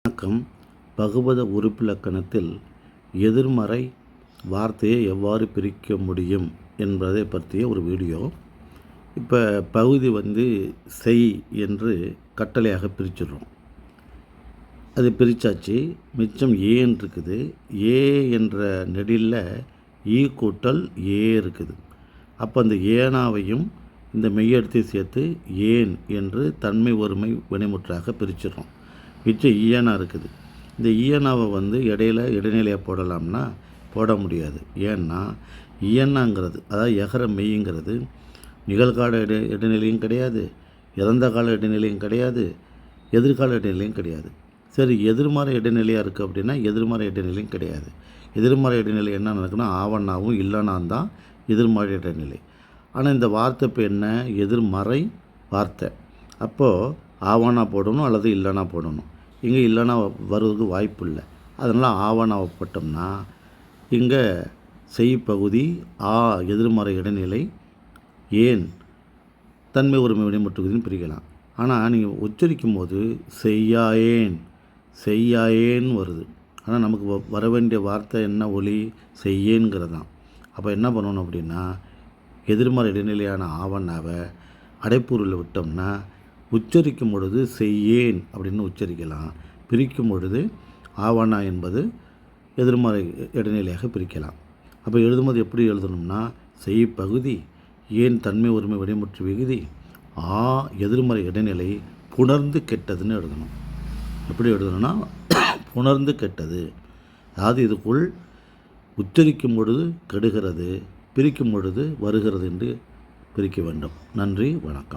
வணக்கம். பகுபத உறுப்பிலக்கணத்தில் எதிர்மறை வார்த்தையை எவ்வாறு பிரிக்க முடியும் என்பதை பற்றிய ஒரு வீடியோ. இப்போ பகுதி செய் என்று கட்டளையாக பிரிச்சிடுறோம். அது பிரித்தாச்சு. மிச்சம் ஏன் இருக்குது. ஏ என்ற நெடிலில் ஈ கூட்டல் ஏ இருக்குது. அப்போ அந்த ஏனாவையும் இந்த மெய்யெழுத்தை சேர்த்து ஏன் என்று தன்மை ஒருமை வினைமுற்றாக பிரிச்சிடுறோம். மிச்சம் ஈயனா இருக்குது. இந்த ஈயனாவை இடையில இடைநிலையாக போடலாம்னா போட முடியாது. ஏன்னா ஈயனாங்கிறது அதாவது எகர மெய்ங்கிறது நிகழ்கால இடைநிலையும் கிடையாது, இறந்த கால இடைநிலையும் கிடையாது, எதிர்கால இடைநிலையும் கிடையாது. சரி, எதிர்மறை இடைநிலையாக இருக்குது அப்படின்னா எதிர்மறை இடைநிலையும் கிடையாது. எதிர்மறை இடைநிலை என்ன நடக்குன்னா ஆவணாவும் இல்லைனான் தான் எதிர்மறை இடைநிலை. ஆனால் இந்த வார்த்தை இப்போ என்ன, எதிர்மறை வார்த்தை. அப்போது ஆவணா போடணும் அல்லது இல்லைனா போடணும். இங்கே இல்லைனா வருவதுக்கு வாய்ப்பு இல்லை. அதனால் ஆவணாவை போட்டோம்னா இங்கே செய் பகுதி ஆ எதிர்மறை இடைநிலை, ஏன் தன்மை ஒருமை வினைமுற்றுக்குதுன்னு பிரிக்கலாம். ஆனால் நீங்கள் உச்சரிக்கும் போது செய்யாயேன் செய்யாயேன்னு வருது. ஆனால் நமக்கு வர வேண்டிய வார்த்தை என்ன, ஒலி செய்யேங்கிறது தான். அப்போ என்ன பண்ணணும் அப்படின்னா எதிர்மறை இடைநிலையான ஆவணாவை அடைப்புரில் விட்டோம்னா உச்சரிக்கும் பொழுது செய்யேன் அப்படின்னு உச்சரிக்கலாம். பிரிக்கும் பொழுது ஆவணா என்பது எதிர்மறை இடைநிலையாக பிரிக்கலாம். அப்போ எழுதும்போது எப்படி எழுதணும்னா செய் பகுதி ஏன் தன்மை ஒருமை வினைமுற்று விகுதி ஆ எதிர்மறை இடைநிலை புணர்ந்து கெட்டதுன்னு எழுதணும். எப்படி எழுதணும்னா புணர்ந்து கெட்டது. அதாவது இதுக்குள் உச்சரிக்கும் பொழுது கெடுகிறது, பிரிக்கும் பொழுது வருகிறது என்று பிரிக்க வேண்டும். நன்றி, வணக்கம்.